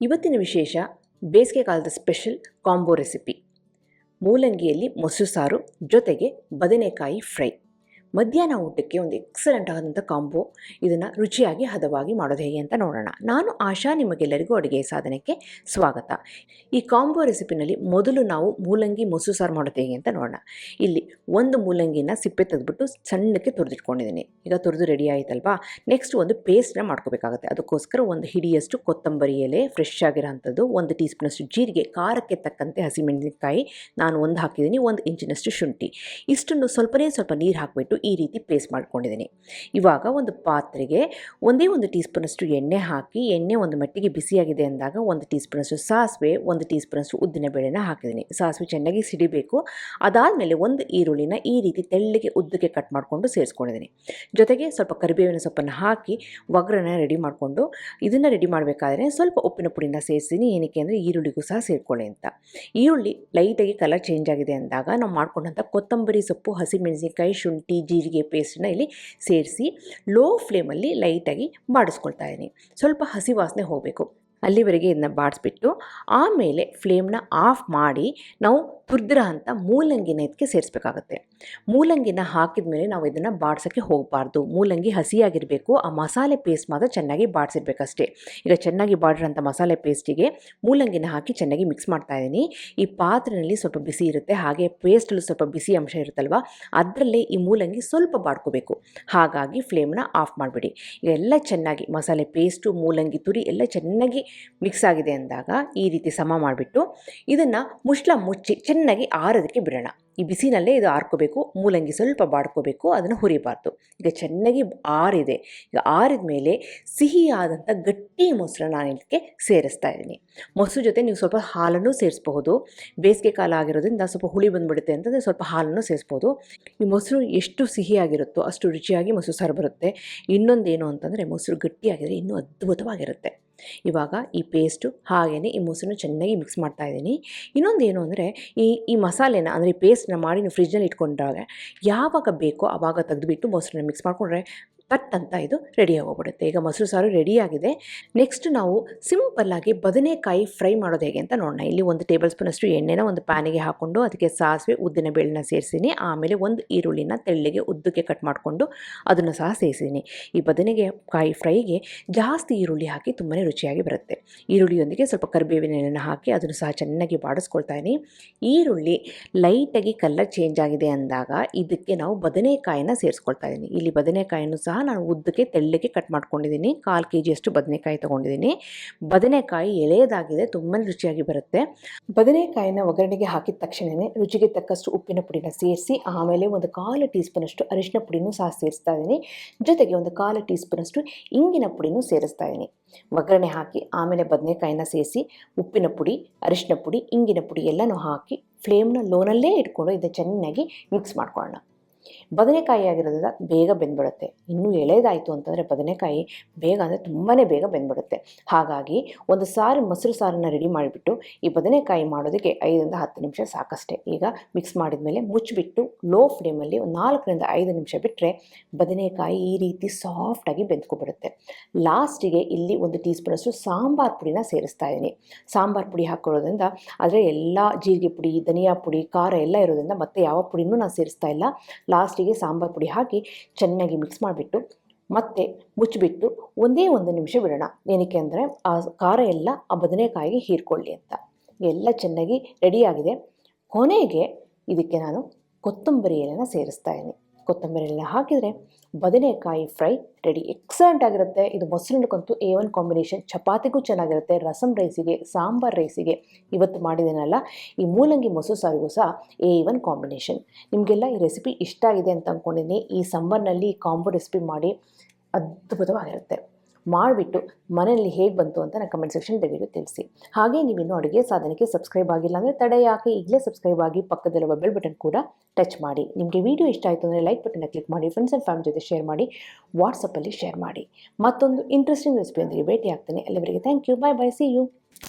ಇವತ್ತಿನ ವಿಶೇಷ ಬೇಸಿಗೆ ಕಾಲದ ಸ್ಪೆಷಲ್ ಕಾಂಬೋ ರೆಸಿಪಿ. ಮೂಲಂಗಿಯಲ್ಲಿ ಮೊಸರು ಸಾರು ಜೊತೆಗೆ ಬದನೆಕಾಯಿ ಫ್ರೈ. ಮಧ್ಯಾಹ್ನ ಊಟಕ್ಕೆ ಒಂದು ಎಕ್ಸಲೆಂಟ್ ಆದಂಥ ಕಾಂಬೋ. ಇದನ್ನು ರುಚಿಯಾಗಿ ಹದವಾಗಿ ಮಾಡೋದು ಹೇಗೆ ಅಂತ ನೋಡೋಣ. ನಾನು ಆಶಾ, ನಿಮಗೆಲ್ಲರಿಗೂ ಅಡುಗೆ ಸಾಧನಕ್ಕೆ ಸ್ವಾಗತ. ಈ ಕಾಂಬೋ ರೆಸಿಪಿನಲ್ಲಿ ಮೊದಲು ನಾವು ಮೂಲಂಗಿ ಮೊಸರು ಸಾರು ಮಾಡೋದು ಹೇಗೆ ಅಂತ ನೋಡೋಣ. ಇಲ್ಲಿ ಒಂದು ಮೂಲಂಗಿನ ಸಿಪ್ಪೆ ತೆಗೆದುಬಿಟ್ಟು ಸಣ್ಣಕ್ಕೆ ತುರಿದಿಟ್ಕೊಂಡಿದ್ದೀನಿ. ಈಗ ತುರಿದು ರೆಡಿ ಆಯಿತಲ್ವಾ. ನೆಕ್ಸ್ಟ್ ಒಂದು ಪೇಸ್ಟ್ನ ಮಾಡ್ಕೋಬೇಕಾಗುತ್ತೆ. ಅದಕ್ಕೋಸ್ಕರ ಒಂದು ಹಿಡಿಯಷ್ಟು ಕೊತ್ತಂಬರಿ ಎಲೆ ಫ್ರೆಶ್ ಆಗಿರೋಂಥದ್ದು, 1 ಟೀ ಸ್ಪೂನಷ್ಟು ಜೀರಿಗೆ, ಖಾರಕ್ಕೆ ತಕ್ಕಂತೆ ಹಸಿಮೆಣಸಿನಕಾಯಿ ನಾನು ಒಂದು ಹಾಕಿದ್ದೀನಿ, 1 ಇಂಚಿನಷ್ಟು ಶುಂಠಿ. ಇಷ್ಟನ್ನು ಸ್ವಲ್ಪ ನೀರು ಹಾಕಿಬಿಟ್ಟು ಈ ರೀತಿ ಪೇಸ್ಟ್ ಮಾಡ್ಕೊಂಡಿದ್ದೀನಿ. ಇವಾಗ ಒಂದು ಪಾತ್ರೆಗೆ 1 ಟೀ ಸ್ಪೂನಷ್ಟು ಎಣ್ಣೆ ಹಾಕಿ, ಎಣ್ಣೆ ಒಂದು ಮಟ್ಟಿಗೆ ಬಿಸಿಯಾಗಿದೆ ಅಂದಾಗ 1 ಟೀ ಸ್ಪೂನಷ್ಟು ಸಾಸಿವೆ, 1 ಟೀ ಸ್ಪೂನಷ್ಟು ಉದ್ದಿನಬೇಳೆನ ಹಾಕಿದ್ದೀನಿ. ಸಾಸಿವೆ ಚೆನ್ನಾಗಿ ಸಿಡಿಬೇಕು. ಅದಾದಮೇಲೆ ಒಂದು ಈರುಳ್ಳಿನ ಈ ರೀತಿ ತೆಳ್ಳಗೆ ಉದ್ದಕ್ಕೆ ಕಟ್ ಮಾಡಿಕೊಂಡು ಸೇರಿಸ್ಕೊಂಡಿದ್ದೀನಿ. ಜೊತೆಗೆ ಸ್ವಲ್ಪ ಕರಿಬೇವಿನ ಸೊಪ್ಪನ್ನು ಹಾಕಿ ಒಗ್ಗರಣೆ ರೆಡಿ ಮಾಡಿಕೊಂಡು, ಇದನ್ನು ರೆಡಿ ಮಾಡಬೇಕಾದ್ರೆ ಸ್ವಲ್ಪ ಉಪ್ಪಿನ ಪುಡಿನ ಸೇರಿಸ್ತೀನಿ. ಏನಕ್ಕೆ ಅಂದರೆ ಈರುಳ್ಳಿಗೂ ಸಹ ಸೇರಿಕೊಳ್ಳಿ ಅಂತ. ಈರುಳ್ಳಿ ಲೈಟಾಗಿ ಕಲರ್ ಚೇಂಜ್ ಆಗಿದೆ ಅಂದಾಗ ನಾವು ಮಾಡ್ಕೊಂಡಂಥ ಕೊತ್ತಂಬರಿ ಸೊಪ್ಪು, ಹಸಿಮೆಣಸಿನಕಾಯಿ, ಶುಂಠಿ, ಜೀರಿಗೆ ಪೇಸ್ಟನ್ನ ಇಲ್ಲಿ ಸೇರಿಸಿ ಲೋ ಫ್ಲೇಮಲ್ಲಿ ಲೈಟಾಗಿ ಬಾಡಿಸ್ಕೊಳ್ತಾ ಇದ್ದೀನಿ. ಸ್ವಲ್ಪ ಹಸಿ ವಾಸನೆ ಹೋಗಬೇಕು, ಅಲ್ಲಿವರೆಗೆ ಇದನ್ನ ಬಾಡಿಸ್ಬಿಟ್ಟು ಆಮೇಲೆ ಫ್ಲೇಮ್ನ ಆಫ್ ಮಾಡಿ ನಾವು ತುರಿದಿರೋ ಅಂಥ ಮೂಲಂಗಿನ ಇದಕ್ಕೆ ಸೇರಿಸ್ಬೇಕಾಗತ್ತೆ. ಮೂಲಂಗಿನ ಹಾಕಿದ ಮೇಲೆ ನಾವು ಇದನ್ನು ಬಾಡ್ಸೋಕ್ಕೆ ಹೋಗಬಾರ್ದು. ಮೂಲಂಗಿ ಹಸಿಯಾಗಿರಬೇಕು. ಆ ಮಸಾಲೆ ಪೇಸ್ಟ್ ಮಾತ್ರ ಚೆನ್ನಾಗಿ ಬಾಡಿಸಿರ್ಬೇಕಷ್ಟೇ. ಈಗ ಚೆನ್ನಾಗಿ ಬಾಡಿರೋಂಥ ಮಸಾಲೆ ಪೇಸ್ಟಿಗೆ ಮೂಲಂಗಿನ ಹಾಕಿ ಚೆನ್ನಾಗಿ ಮಿಕ್ಸ್ ಮಾಡ್ತಾ ಇದ್ದೀನಿ. ಈ ಪಾತ್ರೆಯಲ್ಲಿ ಸ್ವಲ್ಪ ಬಿಸಿ ಇರುತ್ತೆ, ಹಾಗೆ ಪೇಸ್ಟಲ್ಲೂ ಸ್ವಲ್ಪ ಬಿಸಿ ಅಂಶ ಇರುತ್ತಲ್ವ, ಅದರಲ್ಲೇ ಈ ಮೂಲಂಗಿ ಸ್ವಲ್ಪ ಬಾಡ್ಕೋಬೇಕು. ಹಾಗಾಗಿ ಫ್ಲೇಮ್ನ ಆಫ್ ಮಾಡಿಬಿಡಿ. ಎಲ್ಲ ಚೆನ್ನಾಗಿ ಮಸಾಲೆ ಪೇಸ್ಟು, ಮೂಲಂಗಿ ತುರಿ ಎಲ್ಲ ಚೆನ್ನಾಗಿ ಮಿಕ್ಸ್ ಆಗಿದೆ ಅಂದಾಗ ಈ ರೀತಿ ಸಮ ಮಾಡಿಬಿಟ್ಟು ಇದನ್ನು ಮುಚ್ಚಿ ಚೆನ್ನಾಗಿ ಆರೋದಕ್ಕೆ ಬಿಡೋಣ. ಈ ಬಿಸಿನಲ್ಲೇ ಇದು ಆರ್ಕೋಬೇಕು. ಮೂಲಂಗಿ ಸ್ವಲ್ಪ ಬಾಡ್ಕೋಬೇಕು, ಅದನ್ನು ಹುರಿಬಾರ್ದು. ಈಗ ಚೆನ್ನಾಗಿ ಆರಿದೆ. ಈಗ ಆರಿದ ಮೇಲೆ ಸಿಹಿಯಾದಂಥ ಗಟ್ಟಿ ಮೊಸರನ್ನ ನಾನು ಇದಕ್ಕೆ ಸೇರಿಸ್ತಾ ಇದ್ದೀನಿ. ಮೊಸರು ಜೊತೆ ನೀವು ಸ್ವಲ್ಪ ಹಾಲನ್ನು ಸೇರಿಸ್ಬಹುದು. ಬೇಸಿಗೆ ಕಾಲ ಆಗಿರೋದ್ರಿಂದ ಸ್ವಲ್ಪ ಹುಳಿ ಬಂದುಬಿಡುತ್ತೆ ಅಂತಂದರೆ ಸ್ವಲ್ಪ ಹಾಲನ್ನು ಸೇರಿಸ್ಬೋದು. ಈ ಮೊಸರು ಎಷ್ಟು ಸಿಹಿಯಾಗಿರುತ್ತೋ ಅಷ್ಟು ರುಚಿಯಾಗಿ ಮೊಸರು ಸಾರು ಬರುತ್ತೆ. ಇನ್ನೊಂದೇನು ಅಂತಂದರೆ ಮೊಸರು ಗಟ್ಟಿಯಾಗಿದ್ರೆ ಇನ್ನೂ ಅದ್ಭುತವಾಗಿರುತ್ತೆ. ಇವಾಗ ಈ ಪೇಸ್ಟು ಹಾಗೆಯೇ ಈ ಮೊಸರನ್ನ ಚೆನ್ನಾಗಿ ಮಿಕ್ಸ್ ಮಾಡ್ತಾ ಇದ್ದೀನಿ. ಇನ್ನೊಂದೇನು ಅಂದರೆ ಈ ಮಸಾಲೆನ ಅಂದರೆ ಈ ಪೇಸ್ಟನ್ನ ಮಾಡಿ ನೀವು ಫ್ರಿಜ್ನಲ್ಲಿ ಇಟ್ಕೊಂಡಾಗ ಯಾವಾಗ ಬೇಕೋ ಆವಾಗ ತೆಗೆದುಬಿಟ್ಟು ಮೊಸರನ್ನ ಮಿಕ್ಸ್ ಮಾಡಿಕೊಂಡ್ರೆ ತಟ್ ಅಂತ ಇದು ರೆಡಿ ಆಗೋಗ್ಬಿಡುತ್ತೆ. ಈಗ ಮೊಸರು ಸಾರು ರೆಡಿಯಾಗಿದೆ. ನೆಕ್ಸ್ಟ್ ನಾವು ಸಿಂಪಲ್ಲಾಗಿ ಬದನೆಕಾಯಿ ಫ್ರೈ ಮಾಡೋದು ಹೇಗೆ ಅಂತ ನೋಡೋಣ. ಇಲ್ಲಿ 1 ಟೇಬಲ್ ಸ್ಪೂನಷ್ಟು ಎಣ್ಣೆನ ಒಂದು ಪ್ಯಾನಿಗೆ ಹಾಕ್ಕೊಂಡು ಅದಕ್ಕೆ ಸಾಸಿವೆ, ಉದ್ದಿನ ಬೇಳೆನ ಸೇರಿಸಿದ್ದೀನಿ. ಆಮೇಲೆ 1 ಈರುಳ್ಳಿನ ತೆಳ್ಳಗೆ ಉದ್ದಕ್ಕೆ ಕಟ್ ಮಾಡಿಕೊಂಡು ಅದನ್ನು ಸಹ ಸೇರಿಸಿದ್ದೀನಿ. ಈ ಬದನೆಕಾಯಿ ಫ್ರೈಗೆ ಜಾಸ್ತಿ ಈರುಳ್ಳಿ ಹಾಕಿ ತುಂಬಾ ರುಚಿಯಾಗಿ ಬರುತ್ತೆ. ಈರುಳ್ಳಿಯೊಂದಿಗೆ ಸ್ವಲ್ಪ ಕರಿಬೇವಿನ ಎಣ್ಣೆನ ಹಾಕಿ ಅದನ್ನು ಸಹ ಚೆನ್ನಾಗಿ ಬಾಡಿಸ್ಕೊಳ್ತಾ ಇದ್ದೀನಿ. ಈರುಳ್ಳಿ ಲೈಟಾಗಿ ಕಲರ್ ಚೇಂಜ್ ಆಗಿದೆ ಅಂದಾಗ ಇದಕ್ಕೆ ನಾವು ಬದನೆಕಾಯಿನ ಸೇರಿಸ್ಕೊಳ್ತಾ ಇದ್ದೀನಿ. ಇಲ್ಲಿ ಬದನೆಕಾಯನ್ನು ಸಹ ನಾನು ಉದ್ದಕ್ಕೆ ತೆಳ್ಳಗೆ ಕಟ್ ಮಾಡ್ಕೊಂಡಿದ್ದೀನಿ. 1/4 kg ಬದನೆಕಾಯಿ ತೊಗೊಂಡಿದ್ದೀನಿ. ಬದನೆಕಾಯಿ ಎಳೆಯದಾಗಿದೆ, ತುಂಬಾ ರುಚಿಯಾಗಿ ಬರುತ್ತೆ. ಬದನೆಕಾಯಿನ ಒಗ್ಗರಣೆಗೆ ಹಾಕಿದ ತಕ್ಷಣವೇ ರುಚಿಗೆ ತಕ್ಕಷ್ಟು ಉಪ್ಪಿನ ಪುಡಿನ ಸೇರಿಸಿ ಆಮೇಲೆ 1/4 ಟೀ ಸ್ಪೂನಷ್ಟು ಅರಿಶಿನ ಪುಡಿನೂ ಸಹ ಸೇರಿಸ್ತಾ ಇದ್ದೀನಿ. ಜೊತೆಗೆ 1/4 ಟೀ ಸ್ಪೂನಷ್ಟು ಇಂಗಿನ ಪುಡಿನೂ ಸೇರಿಸ್ತಾ ಇದ್ದೀನಿ. ಒಗ್ಗರಣೆ ಹಾಕಿ ಆಮೇಲೆ ಬದನೆಕಾಯಿನ ಸೇರಿಸಿ ಉಪ್ಪಿನ ಪುಡಿ, ಅರಿಶಿನ ಪುಡಿ, ಇಂಗಿನ ಪುಡಿ ಎಲ್ಲನೂ ಹಾಕಿ ಫ್ಲೇಮ್ನ ಲೋನಲ್ಲೇ ಇಟ್ಕೊಂಡು ಇದನ್ನು ಚೆನ್ನಾಗಿ ಮಿಕ್ಸ್ ಮಾಡ್ಕೊಳ್ಳೋಣ. ಬದನೆಕಾಯಿ ಆಗಿರೋದ್ರಿಂದ ಬೇಗ ಬೆಂದ್ಬಿಡುತ್ತೆ. ಇನ್ನೂ ಎಳೆದಾಯಿತು ಅಂತಂದರೆ ಬದನೆಕಾಯಿ ಬೇಗ ಅಂದರೆ ತುಂಬಾ ಬೇಗ ಬೆಂದ್ಬಿಡುತ್ತೆ. ಹಾಗಾಗಿ ಒಂದು ಮೊಸರು ಸಾರನ್ನು ರೆಡಿ ಮಾಡಿಬಿಟ್ಟು ಈ ಬದನೆಕಾಯಿ ಮಾಡೋದಕ್ಕೆ 5ರಿಂದ 10 ನಿಮಿಷ ಸಾಕಷ್ಟೇ. ಈಗ ಮಿಕ್ಸ್ ಮಾಡಿದ ಮೇಲೆ ಮುಚ್ಚಿಬಿಟ್ಟು ಲೋ ಫ್ಲೇಮಲ್ಲಿ ಒಂದು 4ರಿಂದ 5 ನಿಮಿಷ ಬಿಟ್ಟರೆ ಬದನೆಕಾಯಿ ಈ ರೀತಿ ಸಾಫ್ಟಾಗಿ ಬೆಂದ್ಕೊಬಿಡುತ್ತೆ. ಲಾಸ್ಟಿಗೆ ಇಲ್ಲಿ 1 ಟೀ ಸ್ಪೂನಷ್ಟು ಸಾಂಬಾರು ಪುಡಿನ ಸೇರಿಸ್ತಾ ಇದ್ದೀನಿ. ಸಾಂಬಾರು ಪುಡಿ ಹಾಕೊಳ್ಳೋದ್ರಿಂದ ಆದರೆ ಎಲ್ಲ ಜೀರಿಗೆ ಪುಡಿ, ಧನಿಯಾ ಪುಡಿ, ಖಾರ ಎಲ್ಲ ಇರೋದ್ರಿಂದ ಮತ್ತೆ ಯಾವ ಪುಡಿನೂ ನಾನು ಸೇರಿಸ್ತಾ ಇಲ್ಲ. ಲಾಸ್ಟಿಗೆ ಸಾಂಬಾರು ಪುಡಿ ಹಾಕಿ ಚೆನ್ನಾಗಿ ಮಿಕ್ಸ್ ಮಾಡಿಬಿಟ್ಟು ಮತ್ತೆ ಮುಚ್ಚಿಬಿಟ್ಟು 1 ನಿಮಿಷ ಬಿಡೋಣ. ಏನಕ್ಕೆ ಅಂದರೆ ಆ ಖಾರ ಎಲ್ಲ ಆ ಬದನೆಕಾಯಿಗೆ ಹೀರ್ಕೊಳ್ಳಿ ಅಂತ. ಎಲ್ಲ ಚೆನ್ನಾಗಿ ರೆಡಿಯಾಗಿದೆ. ಕೊನೆಗೆ ಇದಕ್ಕೆ ನಾನು ಕೊತ್ತಂಬರಿ ಎಲೆನ ಸೇರಿಸ್ತಾ ಇದ್ದೀನಿ. ಕೊತ್ತಂಬರಿ ಎಲೆ ಹಾಕಿದರೆ ಬದನೆಕಾಯಿ ಫ್ರೈ ರೆಡಿ. ಎಕ್ಸಲೆಂಟ್ ಆಗಿರುತ್ತೆ. ಇದು ಮೊಸರಿನಕ್ಕಂತೂ A1 ಕಾಂಬಿನೇಷನ್. ಚಪಾತಿಗೂ ಚೆನ್ನಾಗಿರುತ್ತೆ, ರಸಮ್ ರೈಸಿಗೆ, ಸಾಂಬಾರ್ ರೈಸಿಗೆ. ಇವತ್ತು ಮಾಡಿದ್ದೇನಲ್ಲ ಈ ಮೂಲಂಗಿ ಮೊಸರು ಸಾರಿಗೂ ಸಹ A1 ಕಾಂಬಿನೇಷನ್. ನಿಮಗೆಲ್ಲ ಈ ರೆಸಿಪಿ ಇಷ್ಟ ಆಗಿದೆ ಅಂತ ಅಂದ್ಕೊಂಡಿದ್ದೀನಿ. ಈ ಸಮ್ಮರ್ನಲ್ಲಿ ಈ ಕಾಂಬೋ ರೆಸಿಪಿ ಮಾಡಿ ಅದ್ಭುತವಾಗಿರುತ್ತೆ. ಮಾಡಿಬಿಟ್ಟು ಮನೆಯಲ್ಲಿ ಹೇಗೆ ಬಂತು ಅಂತ ನಾನು ಕಮೆಂಟ್ ಸೆಕ್ಷನ್ ದಯವಿಟ್ಟು ತಿಳಿಸಿ. ಹಾಗೆ ನೀವಿನ್ನೂ ಅಡುಗೆ ಸಾಧನಕ್ಕೆ ಸಬ್ಸ್ಕ್ರೈಬ್ ಆಗಿಲ್ಲ ಅಂದರೆ ತಡೆ ಯಾಕೆ, ಈಗಲೇ ಸಬ್ಸ್ಕ್ರೈಬ್ ಆಗಿ ಪಕ್ಕದಲ್ಲಿರುವ ಬೆಲ್ ಬಟನ್ ಕೂಡ ಟಚ್ ಮಾಡಿ. ನಿಮಗೆ ವಿಡಿಯೋ ಇಷ್ಟ ಆಯಿತು ಅಂದರೆ ಲೈಕ್ ಬಟನ್ನ ಕ್ಲಿಕ್ ಮಾಡಿ, ಫ್ರೆಂಡ್ಸ್ ಆ್ಯಂಡ್ ಫ್ಯಾಮಿಲಿ ಜೊತೆ ಶೇರ್ ಮಾಡಿ, ವಾಟ್ಸಪ್ಪಲ್ಲಿ ಶೇರ್ ಮಾಡಿ. ಮತ್ತೊಂದು ಇಂಟ್ರೆಸ್ಟಿಂಗ್ ರೆಸಿಪಿಯೊಂದಿಗೆ ಭೇಟಿ ಆಗ್ತೇನೆ. ಅಲ್ಲಿವರೆಗೆ thank you, bye bye, see you.